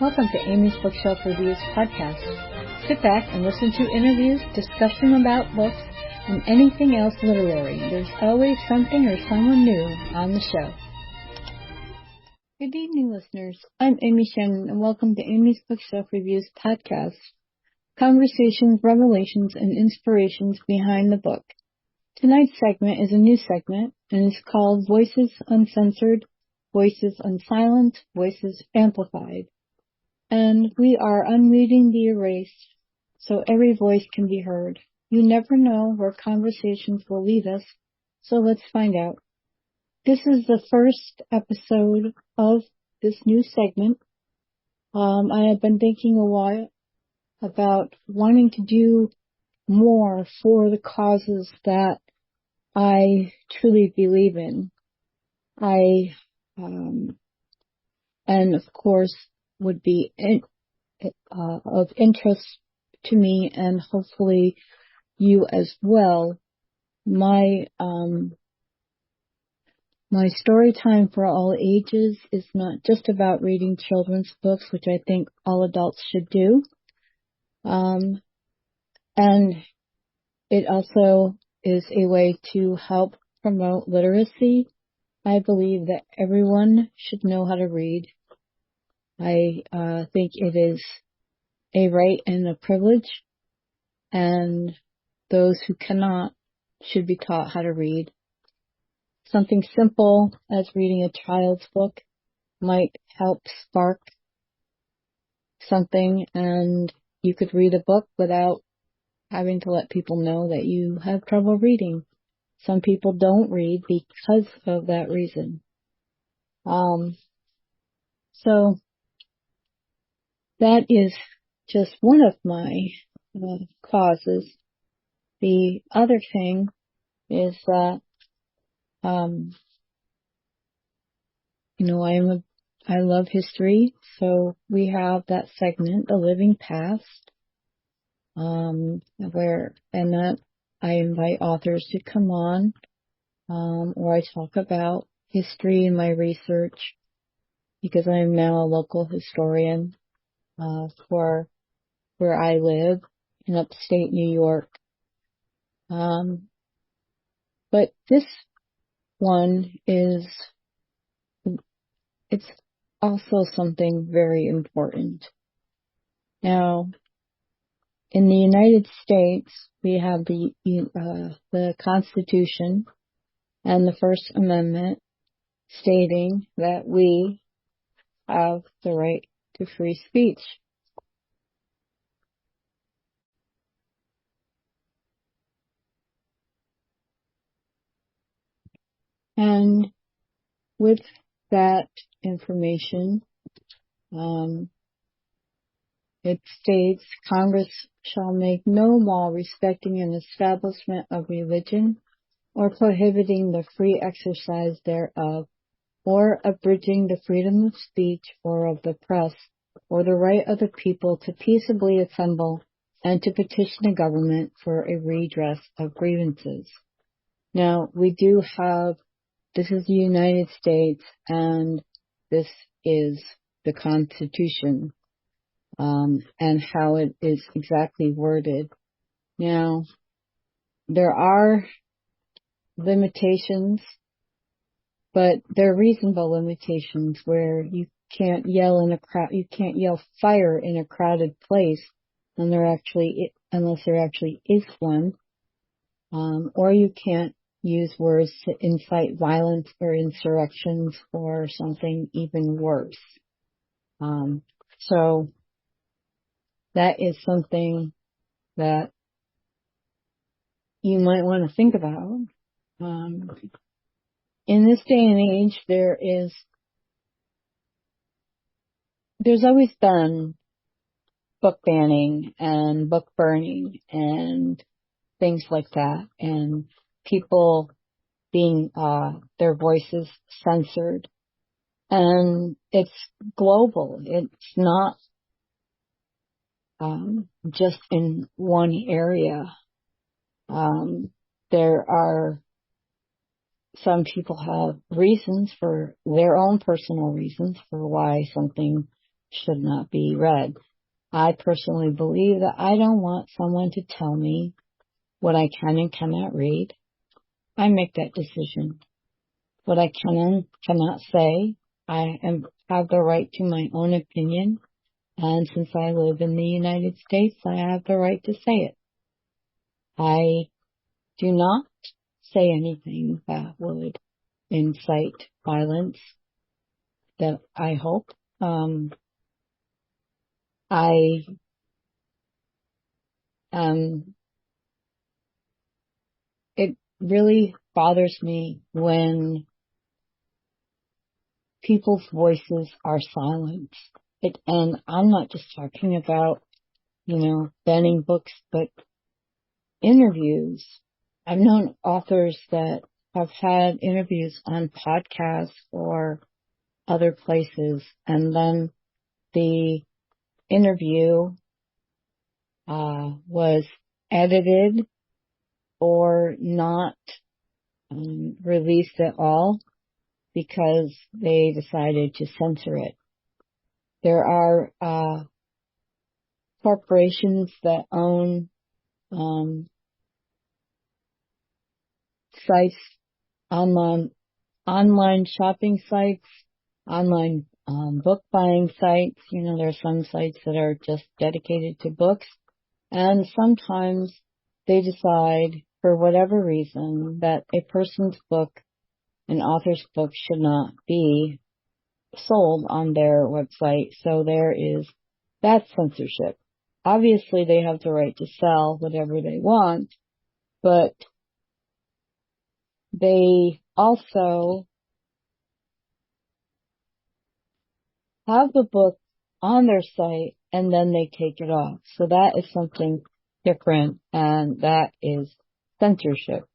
Welcome to Amy's Bookshelf Reviews podcast. Sit back and listen to interviews, discussion about books, and anything else literary. There's always something or someone new on the show. Good evening, listeners. I'm Amy Shannon, and welcome to Amy's Bookshelf Reviews podcast. Conversations, revelations, and inspirations behind the book. Tonight's segment is a new segment, and it's called Voices Uncensored, Voices Unsilenced, Voices Amplified. And we are unmuting the erased, so every voice can be heard. You never know where conversations will lead us, so let's find out. This is the first episode of this new segment. I have been thinking a while about wanting to do more for the causes that I truly believe in. And of course, would be of interest to me and hopefully you as well. My story time for all ages is not just about reading children's books, which I think all adults should do. And it also is a way to help promote literacy. I believe that everyone should know how to read. I think it is a right and a privilege, and those who cannot should be taught how to read. Something simple as reading a child's book might help spark something, and you could read a book without having to let people know that you have trouble reading. Some people don't read because of that reason. So that is just one of my causes. The other thing is that, I love history, so we have that segment, The Living Past, that I invite authors to come on, or I talk about history in my research, because I am now a local historian, for where I live in upstate New York. But this one it's also something very important. Now, in the United States, we have the Constitution and the First Amendment stating that we have the right to free speech. And with that information, it states, Congress shall make no law respecting an establishment of religion or prohibiting the free exercise thereof, or abridging the freedom of speech or of the press, or the right of the people to peaceably assemble and to petition the government for a redress of grievances. Now, this is the United States, and this is the Constitution, and how it is exactly worded. Now, there are limitations, but they're reasonable limitations where you can't yell in a crowd, you can't yell fire in a crowded place unless there actually is one, or you can't use words to incite violence or insurrections or something even worse. So that is something that you might want to think about. In this day and age, there's always been book banning and book burning and things like that, and people being their voices censored. And it's global. It's not just in one area. Some people have reasons for their own personal reasons for why something should not be read. I personally believe that I don't want someone to tell me what I can and cannot read. I make that decision. What I can and cannot say, have the right to my own opinion. And since I live in the United States, I have the right to say it. I do not say anything that would incite violence, that I hope. It really bothers me when people's voices are silenced. And I'm not just talking about, banning books, but interviews. I've known authors that have had interviews on podcasts or other places, and then the interview was edited or not released at all because they decided to censor it. There are corporations that own sites, online shopping sites, online book buying sites. There are some sites that are just dedicated to books, and sometimes they decide, for whatever reason, that a person's book, an author's book, should not be sold on their website. So that's censorship. Obviously, they have the right to sell whatever they want, but they also have the book on their site and then they take it off. So that is something different, and that is censorship.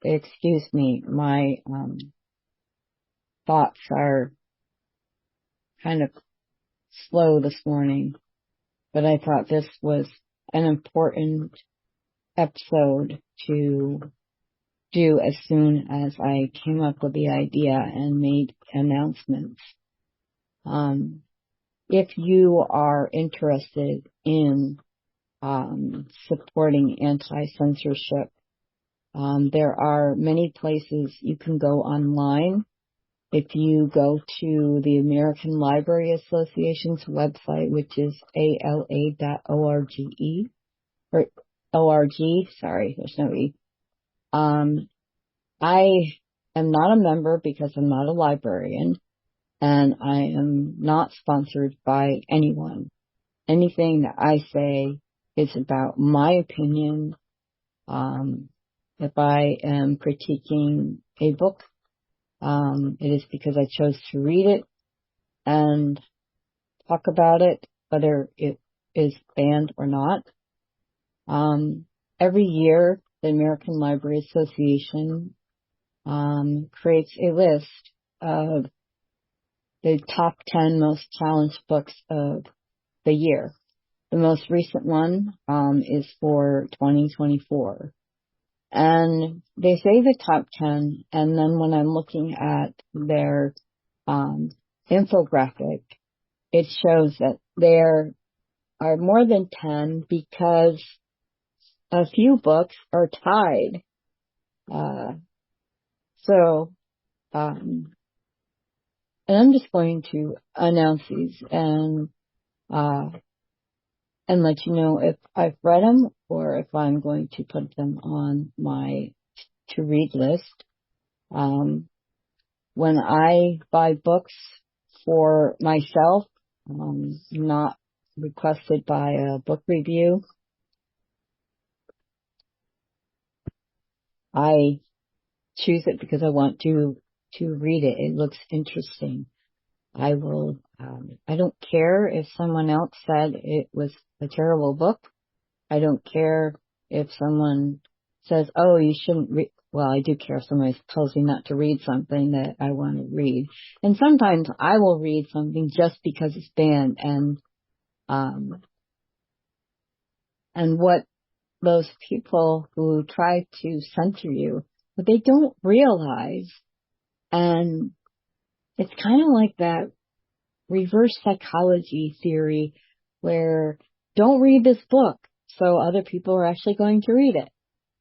Excuse me, my thoughts are kind of slow this morning, but I thought this was an important episode to do as soon as I came up with the idea and made announcements. If you are interested in supporting anti-censorship, there are many places you can go online. If you go to the American Library Association's website, which is ala.org, or org, sorry, there's no E. I am not a member because I'm not a librarian, and I am not sponsored by anyone. Anything that I say is about my opinion. If I am critiquing a book, it is because I chose to read it and talk about it, whether it is banned or not. Every year, the American Library Association creates a list of the top 10 most challenged books of the year. The most recent one is for 2024. And they say the top 10, and then when I'm looking at their infographic, it shows that there are more than 10 because a few books are tied. And I'm just going to announce these and let you know if I've read them or if I'm going to put them on my to-read list. When I buy books for myself, not requested by a book review, I choose it because I want to read it. It looks interesting. I don't care if someone else said it was a terrible book. I don't care if someone says, oh, you shouldn't read. Well, I do care if somebody tells me not to read something that I want to read. And sometimes I will read something just because it's banned. And and what those people who try to censor you, what they don't realize, and it's kind of like that reverse psychology theory where don't read this book, so other people are actually going to read it.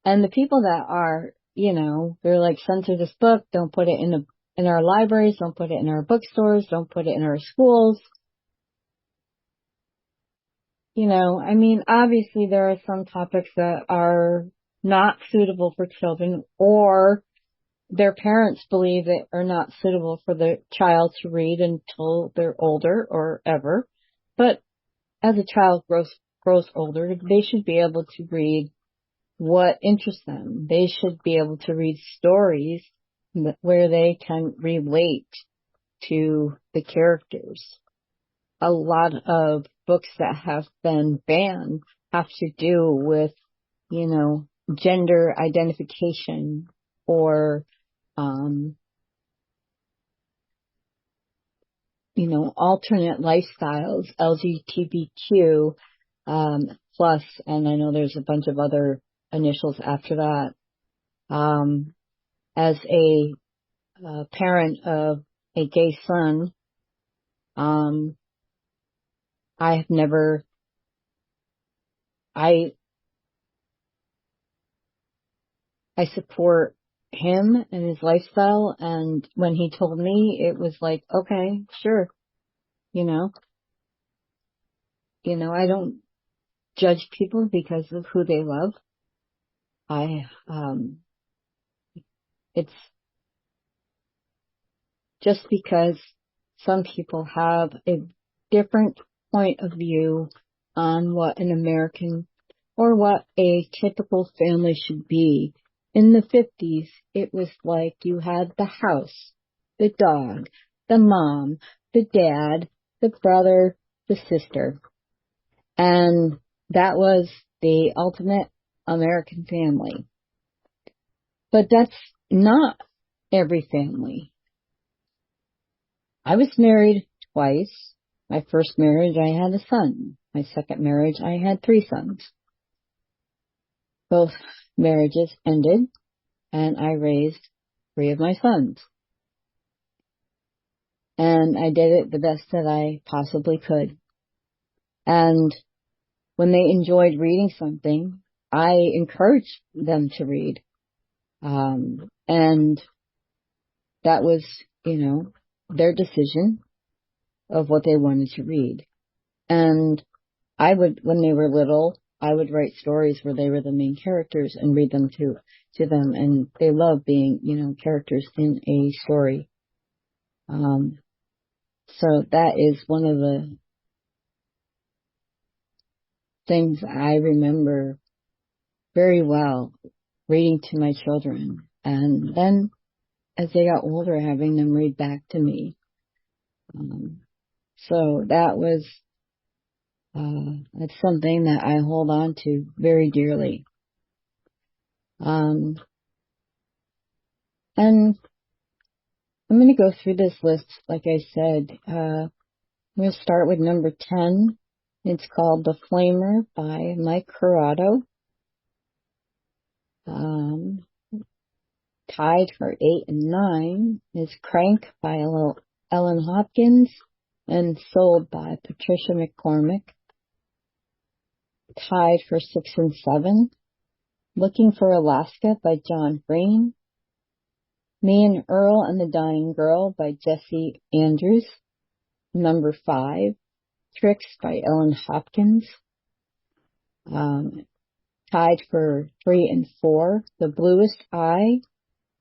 And the people that are, they're like, censor this book, don't put it in our libraries, don't put it in our bookstores, don't put it in our schools. Obviously there are some topics that are not suitable for children, or their parents believe that are not suitable for the child to read until they're older or ever. But as a child grows older, they should be able to read what interests them. They should be able to read stories where they can relate to the characters. A lot of books that have been banned have to do with, gender identification or, alternate lifestyles, LGBTQ, plus, and I know there's a bunch of other initials after that. As a parent of a gay son, I support him and his lifestyle, and when he told me, it was like, okay, sure, I don't judge people because of who they love. It's just because some people have a different point of view on what an American or what a typical family should be. In the 50s, it was like you had the house, the dog, the mom, the dad, the brother, the sister. And that was the ultimate American family. But that's not every family. I was married twice. My first marriage, I had a son. My second marriage, I had 3 sons. Both marriages ended, and I raised 3 of my sons. And I did it the best that I possibly could. And when they enjoyed reading something, I encouraged them to read. And that was, their decision of what they wanted to read. And when they were little, I would write stories where they were the main characters and read them to them. And they love being, characters in a story. So that is one of the things I remember very well, reading to my children. And then as they got older, having them read back to me. So that was, that's something that I hold on to very dearly. And I'm going to go through this list, like I said. I'm going to start with number 10. It's called The Flamer by Mike Corrado. Tied for 8 and 9 is Crank by Ellen Hopkins and Sold by Patricia McCormick. Tied for 6 and 7, Looking for Alaska by John Green. Me and Earl and the Dying Girl by Jesse Andrews. Number 5, Tricks by Ellen Hopkins. Tied for 3 and 4, The Bluest Eye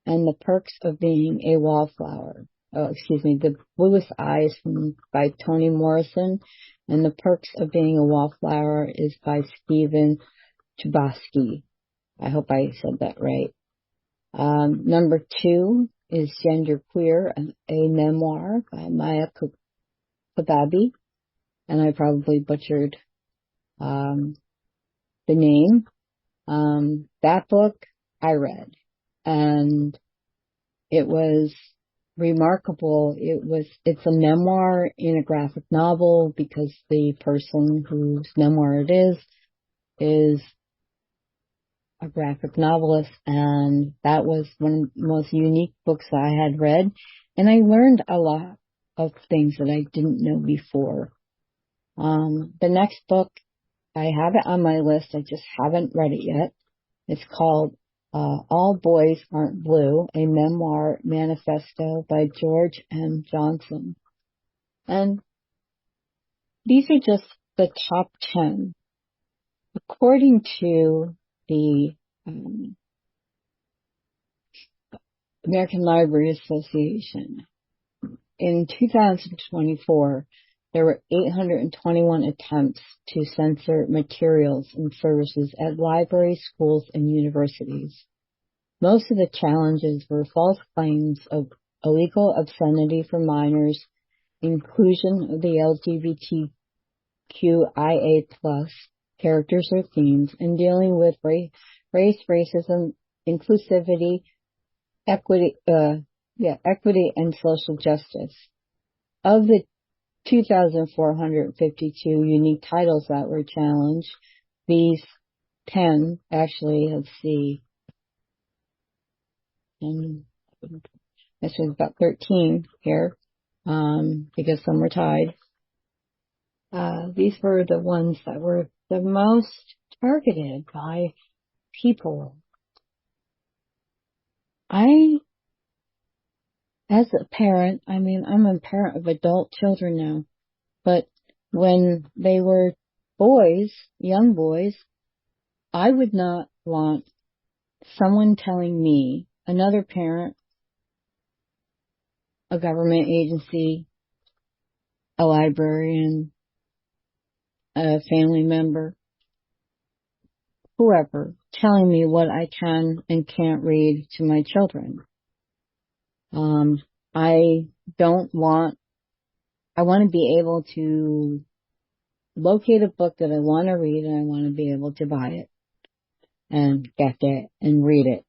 and the Perks of Being a Wallflower. The Bluest Eye is by Toni Morrison, and The Perks of Being a Wallflower is by Stephen Chbosky. I hope I said that right. Number 2 is Genderqueer, a memoir by Maya Kababi, and I probably butchered the name. That book I read, and it was remarkable. It's a memoir in a graphic novel because the person whose memoir it is is a graphic novelist, and that was one of the most unique books I had read, and I learned a lot of things that I didn't know before. The next book, I have it on my list, I just haven't read it yet. It's called All Boys Aren't Blue, a memoir manifesto by George M. Johnson. And these are just the top 10. According to the American Library Association, in 2024, there were 821 attempts to censor materials and services at libraries, schools, and universities. Most of the challenges were false claims of illegal obscenity for minors, inclusion of the LGBTQIA+ characters or themes, and dealing with race, racism, inclusivity, equity, and social justice. Of the 2,452 unique titles that were challenged, these 10, actually, let's see, and this was about 13 here, because some were tied. These were the ones that were the most targeted by people. As a parent, I'm a parent of adult children now, but when they were boys, young boys, I would not want someone telling me, another parent, a government agency, a librarian, a family member, whoever, telling me what I can and can't read to my children. I want to be able to locate a book that I want to read, and I want to be able to buy it and get it and read it.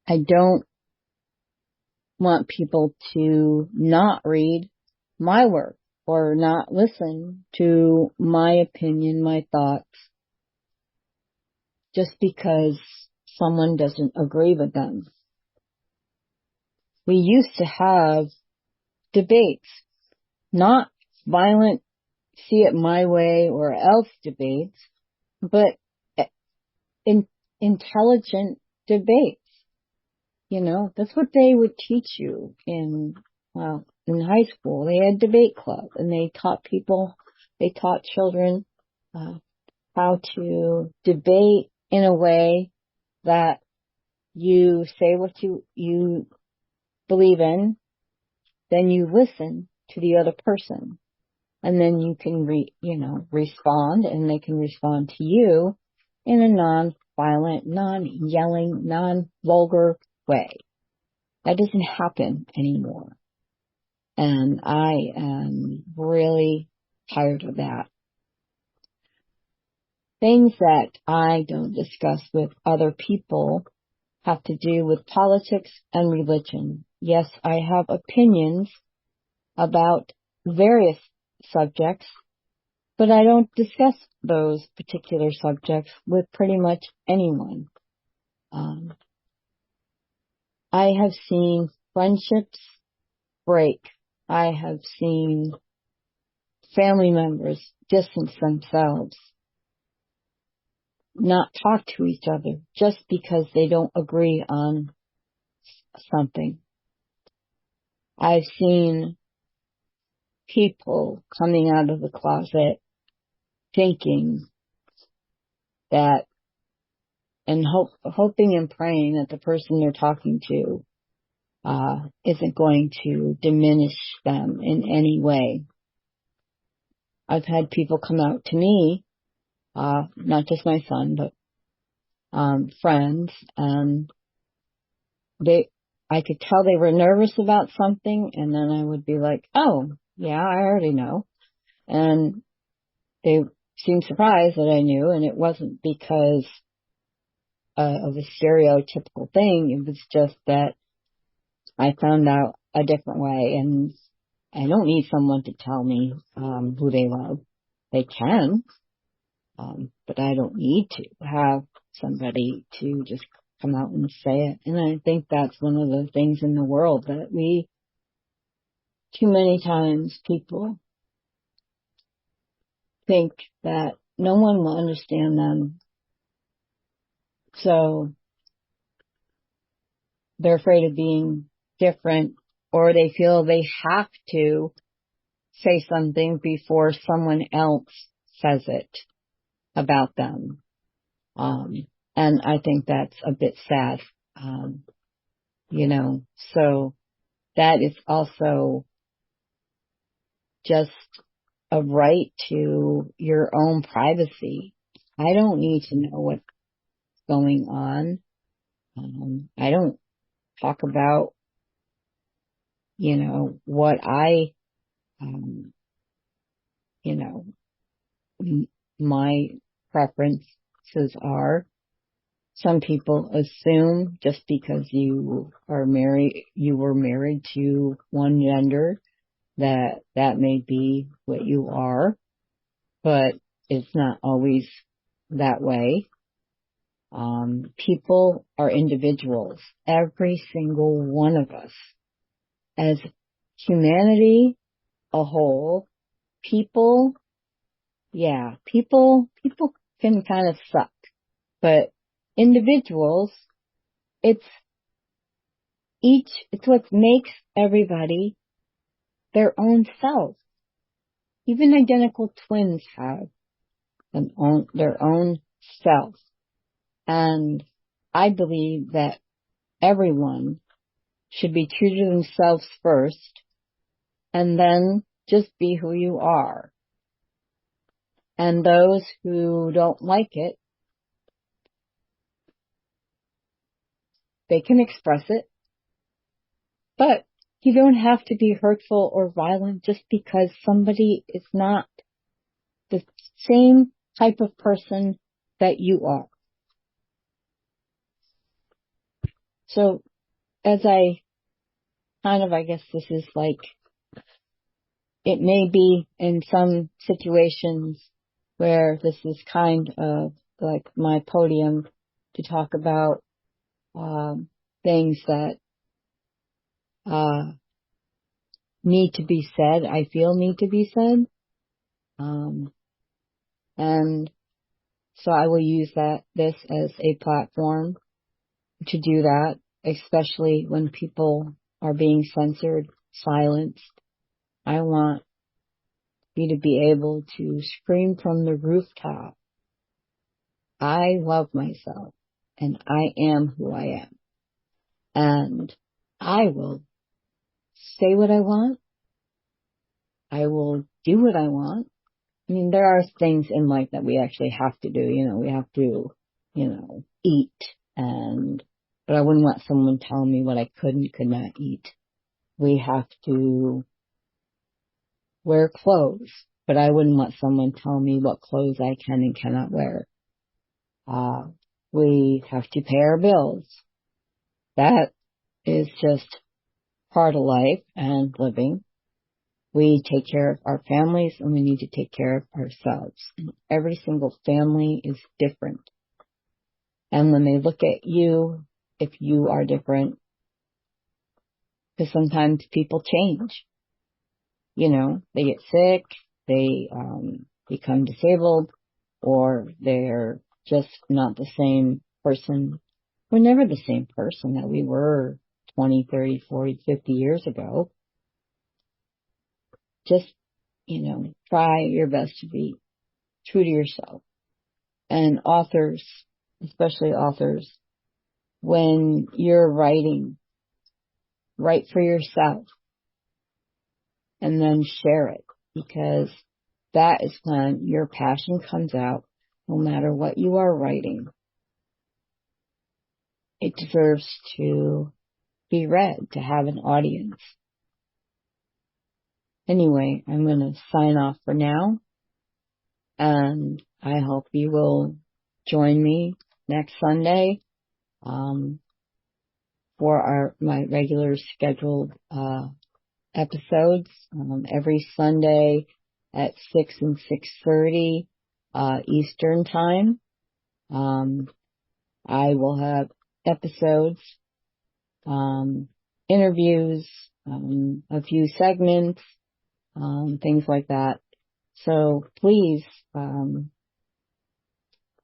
I don't want people to not read my work or not listen to my opinion, my thoughts, just because someone doesn't agree with them. We used to have debates, not violent, see it my way or else debates, but intelligent debates. That's what they would teach you in high school. They had debate club, and they taught children how to debate in a way that you say what you believe in, then you listen to the other person, and then you can respond, and they can respond to you in a non-violent, non-yelling, non-vulgar way. That doesn't happen anymore. And I am really tired of that. Things that I don't discuss with other people have to do with politics and religion. Yes, I have opinions about various subjects, but I don't discuss those particular subjects with pretty much anyone. I have seen friendships break. I have seen family members distance themselves, not talk to each other just because they don't agree on something. I've seen people coming out of the closet thinking that, and hoping and praying that the person they're talking to isn't going to diminish them in any way. I've had people come out to me, not just my son, but friends, and I could tell they were nervous about something, and then I would be like, oh, yeah, I already know. And they seemed surprised that I knew, and it wasn't because of a stereotypical thing. It was just that I found out a different way, and I don't need someone to tell me who they love. they can, but I don't need to have somebody to just come out and say it. And I think that's one of the things in the world that too many times people think that no one will understand them. So they're afraid of being different, or they feel they have to say something before someone else says it about them. And I think that's a bit sad. So that is also just a right to your own privacy. I don't need to know what's going on. I don't talk about, what my preferences are. Some people assume just because you were married to one gender, that may be what you are, but it's not always that way. People are individuals, every single one of us. As humanity a whole, people can kind of suck, but individuals, it's what makes everybody their own self. Even identical twins have their own self. And I believe that everyone should be true to themselves first, and then just be who you are. And those who don't like it, they can express it, but you don't have to be hurtful or violent just because somebody is not the same type of person that you are. So, as I guess this is like, it may be in some situations where this is kind of like my podium to talk about things that need to be said, I feel need to be said. And so I will use this as a platform to do that, especially when people are being censored, silenced. I want you to be able to scream from the rooftop, I love myself, and I am who I am. And I will say what I want. I will do what I want. I mean, there are things in life that we actually have to do. We have to, eat, but I wouldn't want someone telling me what I could not eat. We have to wear clothes, but I wouldn't want someone telling me what clothes I can and cannot wear. We have to pay our bills. That is just part of life and living. We take care of our families, and we need to take care of ourselves. And every single family is different. And when they look at you, if you are different, because sometimes people change. They get sick, they become disabled, or they're just not the same person. We're never the same person that we were 20, 30, 40, 50 years ago. Just, try your best to be true to yourself. And authors, especially authors, when you're writing, write for yourself and then share it, because that is when your passion comes out. No matter what you are writing, it deserves to be read, to have an audience. Anyway, I'm going to sign off for now, and I hope you will join me next Sunday for my regular scheduled episodes. Every Sunday at 6 and 6:30 Eastern Time. I will have episodes, interviews, a few segments, things like that. So please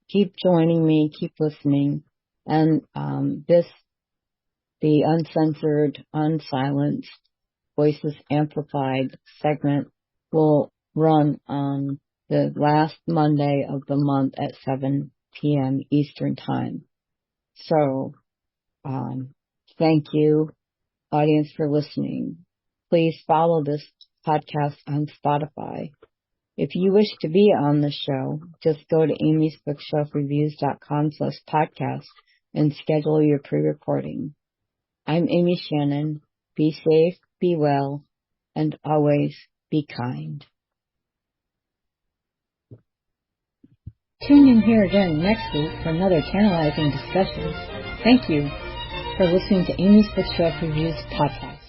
keep joining me, keep listening, and the Uncensored, Unsilenced, Voices Amplified segment will run on the last Monday of the month at 7 p.m. Eastern Time. So, thank you, audience, for listening. Please follow this podcast on Spotify. If you wish to be on the show, just go to amysbookshelfreviews.com/podcast and schedule your pre-recording. I'm Amy Shannon. Be safe, be well, and always be kind. Tune in here again next week for another tantalizing discussion. Thank you for listening to Amy's Bookshelf Reviews podcast.